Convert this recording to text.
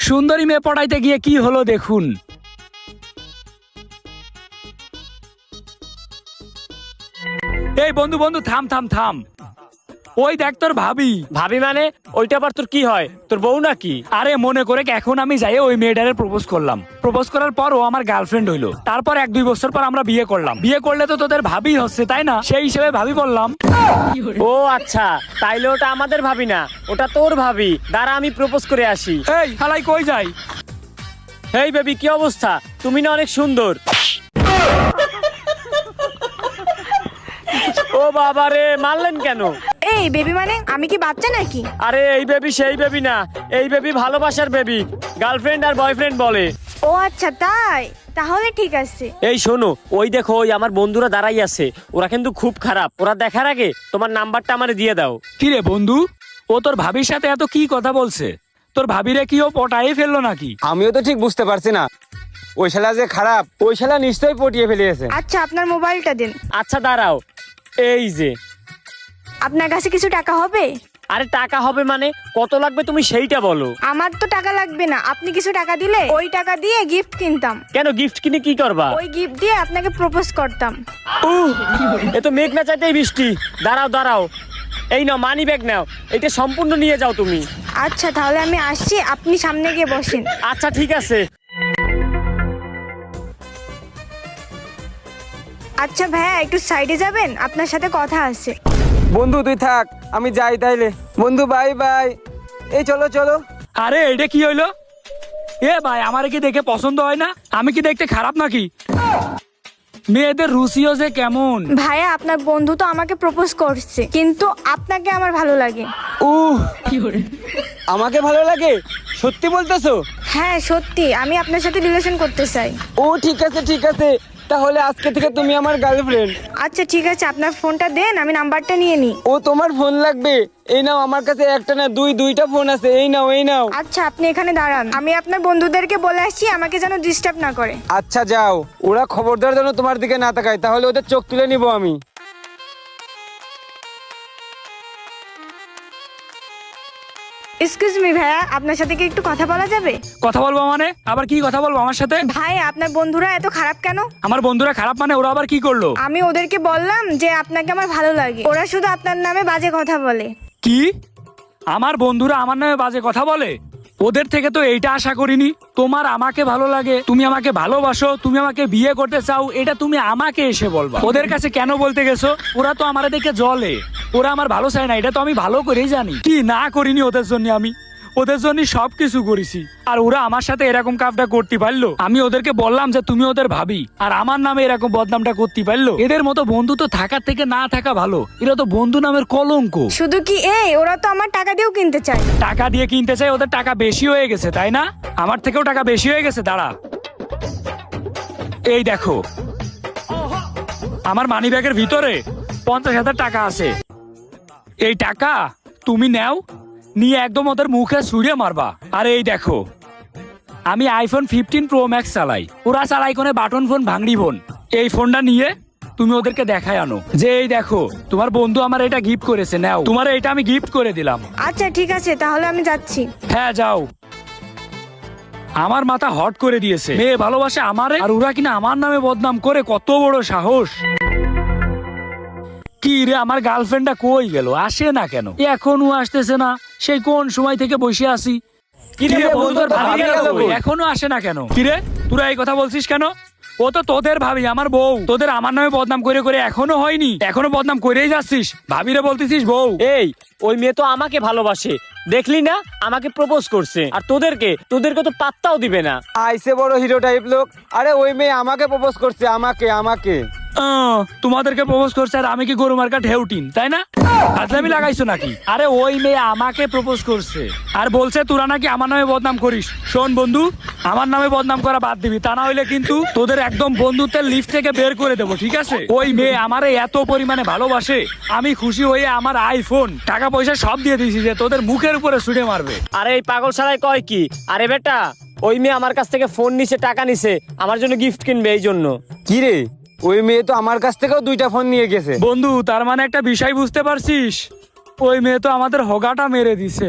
সুন্দরী মেয়ে পড়াইতে গিয়ে কি হলো দেখুন। এই বন্ধু বন্ধু থাম থাম থাম, ওই দেখ তোর ভাবি। ভাবি মানে ওইটা আবার তোর কি হয়, তোর বউ নাকি? আরে মনে করে এখন আমি যাই ওই মেয়েটারে প্রপোজ করলাম, প্রপোজ করার পর ও আমার গার্লফ্রেন্ড হইলো, তারপর 1-2 বছর পর আমরা বিয়ে করলাম, বিয়ে করলে তো তোদের ভাবি হচ্ছে তাই না, সেই হিসেবে ভাবি বললাম। ও আচ্ছা, তাইলে ওটা আমাদের ভাবি না, ওটা তোর ভাবি। দাঁড়া আমি প্রপোজ করে আসি। এই হালাই কই যাই? এই বেবি কি অবস্থা? তুমি না অনেক সুন্দর। ও বাবা রে, মারলেন কেন? এই বেবি মানে আমি কি বাচ্চা নাকি? আরে এই বেবি সেই বেবি না, এই বেবি ভালোবাসার বেবি, গার্লফ্রেন্ড আর বয়ফ্রেন্ড বলে। ও আচ্ছা তাই, তাহলে ঠিক আছে। এই শোনো, ওই দেখো ওই আমার বন্ধুরা দাঁড়াই আছে, ওরা কিন্তু খুব খারাপ, ওরা দেখার আগে তোমার নাম্বারটা আমারে দিয়ে দাও। কি রে বন্ধু, ও তোর ভাবির সাথে এত কি কথা বলছে? তোর ভাবিরে কি ও পটাই ফেললো নাকি? আমিও তো ঠিক বুঝতে পারছি না, ওই শালা যে খারাপ, ওই শালা নিশ্চয়ই পটিয়ে ফেলিয়েছে। আচ্ছা আপনার মোবাইলটা দিন। আচ্ছা দাঁড়াও, এই যে। আপনার কাছে কিছু টাকা হবে? আরে টাকা হবে মানে কত লাগবে তুমি সেইটা বলো। আমার তো টাকা লাগবে না, আপনি কিছু টাকা দিলে ওই টাকা দিয়ে গিফট কিনতাম। কেন, গিফট কিনে কি করবা? ওই গিফট দিয়ে আপনাকে প্রপোজ করতাম। এ তো মেঘ না চাইতেই বৃষ্টি। দাঁড়াও দাঁড়াও, এই নাও মানি ব্যাগ নাও, এটা সম্পূর্ণ নিয়ে যাও তুমি। আচ্ছা তাহলে আমি আসছি, আপনি সামনে গিয়ে বসেন। আচ্ছা ঠিক আছে। আচ্ছা ভাইয়া একটু সাইডে যাবেন, আপনার সাথে কথা আছে। বন্ধু তুই থাক, আমি যাই তাইলে। বন্ধু বাই বাই। এই চলো চলো। আরে এটা কি হইলো? এ ভাই, আমারে কি দেখে পছন্দ হয় না? আমি কি দেখতে খারাপ নাকি? মেয়েদের রুচিও যে কেমন। ভাইয়া আপনার বন্ধু তো আমাকে প্রপোজ করছে, কিন্তু আপনাকে আমার ভালো লাগে। আমাকে ভালো লাগে? সত্যি বলতেছো? হ্যাঁ সত্যি, আমি আপনার সাথে রিলেশন করতে চাই। ও ঠিক আছে ঠিক আছে, তাহলে আজকে থেকে তুমি আমার গার্লফ্রেন্ড। আচ্ছা ঠিক আছে, আপনার ফোনটা দেন, আমি নাম্বারটা নিয়ে নিই। ও তোমার ফোন লাগবে? এই নাও, আমার কাছে একটা না দুইটা ফোন আছে, এই নাও এই নাও। আচ্ছা আপনি এখানে দাঁড়ান, আমি আপনার বন্ধুদেরকে বলে আসছি আমাকে যেন ডিস্টার্ব না করে। আচ্ছা যাও, ওরা খবরদার যেন তোমার দিকে না তাকায়, তাহলে ওদের চোখ তুলে নিব আমি। এক্সকিউজ মি ভাইয়া, আপনার সাথে কি একটু কথা বলা যাবে? কথা বলবো মানে? আবার কি কথা বলবো আমার সাথে? ভাই আপনার বন্ধুরা এত খারাপ কেন? আমার বন্ধুরা খারাপ মানে? ওরা আবার কি করলো? আমি ওদেরকে বললাম যে আপনাকে আমার ভালো লাগে, ওরা শুধু আপনার নামে বাজে কথা বলে। কি? আমার বন্ধুরা আমার নামে বাজে কথা বলে? ওদের থেকে তো এইটা আশা করিনি। তোমার আমাকে ভালো লাগে, তুমি আমাকে ভালোবাসো, তুমি আমাকে বিয়ে করতে চাও, এটা তুমি আমাকে এসে বলবা। ওদের কাছে কেন বলতে গেছো? ওরা তো আমার দেখে জ্বলে, ওরা আমার ভালো চায় না, এটা তো আমি ভালো করেই জানি। কি না করিনি ওদের জন্য? আমি ওদের জন্য সবকিছু করেছি, আর ওরা আমার সাথে এরকম কাজটা করতে পারলো? আমি ওদেরকে বললাম যে তুমি ওদের ভাবি, আর আমার নামে এরকম বদনামটা করতে পারলো? এদের মতো বন্ধু তো থাকার থেকে না থাকা ভালো, এরা তো বন্ধু নামের কলঙ্ক। শুধু কি এই, ওরা তো আমার টাকা দিয়েও কিনতে চায়। টাকা দিয়ে কিনতে চাই? ওদের টাকা বেশি হয়ে গেছে তাই না? আমার থেকেও টাকা বেশি হয়ে গেছে। দাঁড়া, এই দেখো আমার মানিব্যাগের ভিতরে 50,000 টাকা আছে। এই টাকা তুমি নাও, নিয়ে একদম ওদের মুখে ছুঁড়ে মারবা। আর এই দেখো আমি আইফোন 15 প্রো ম্যাক্স চালাই, ওরা চালাই কোনে বাটন ফোন, ভাঙড়ি ফোন। এই ফোনটা নিয়ে তুমি ওদেরকে দেখায় আনো যে এই দেখো তোমার বন্ধু আমার এটা গিফট করেছে, নাও তোমার এটা আমি গিফট করে দিলাম। আচ্ছা ঠিক আছে, তাহলে আমি যাচ্ছি। হ্যাঁ যাও। আমার মাথা হট করে দিয়েছে, মেয়ে ভালোবাসে আমারে, আর ওরা কিনা আমার নামে বদনাম করে, কত বড় সাহস! কি রে, আমার গার্লফ্রেন্ডটা কই গেল? আসে না কেন? এখনো আসতেছে না, সেই কোন সময় থেকে বসে আছি। কি রে বন্ধু, তোর ভাবি গেল কই? এখনো আসে না কেন? কি রে তোরা এই কথা বলছিস কেন? ও তো তোদের ভাবি, আমার বউ। তোদের আমার নামে বদনাম করে করে এখনো হয়নি, এখনো বদনাম করেই যাচ্ছিস, ভাবিরে বলতেছিস বউ। এই ওই মেয়ে তো আমাকে ভালোবাসে, দেখলি না আমাকে প্রপোজ করছে, আর তোদেরকে তো পাত্তাও দিবে না। আইসে বড় হিরো টাইপ লোক। আরে ওই মেয়ে আমাকে প্রপোজ করছে, আমাকে। তোমাদেরকে প্রপোজ করছে, আর আমি কি গরু মার্কা ঢেউটিন তাই না? ফাজলামি লাগাইছো নাকি? আরে ওই মেয়ে আমাকে প্রপোজ করছে, আর বলছে তোরা নাকি আমার নামে বদনাম করিস। শোন বন্ধু, আমার নামে বদনাম করা বাদ দিবি, তা না হইলে কিন্তু তোদের একদম বন্ধুত্বের লিফট থেকে বের করে দেবো, ঠিক আছে? ওই মেয়ে আমারে এত পরিমাণে ভালোবাসে, আমি খুশি হয়ে আমার আইফোন, টাকা পয়সা সব দিয়ে দিয়েছি যে তোদের মুখের উপরে ছুঁড়ে মারবে। আরে এই পাগল শালায় কয় কি? আরে বেটা, ওই মেয়ে আমার কাছ থেকে ফোন নিছে, টাকা নিছে, আমার জন্য গিফট কিনবে এই জন্য। কি রে, ওই মেয়ে তো আমার কাছ থেকেও 2টা ফোন নিয়ে গেছে। বন্ধু তার মানে একটা বিষয় বুঝতে পারছিস? ওই মেয়ে তো আমাদের হগাটা মেরে দিছে।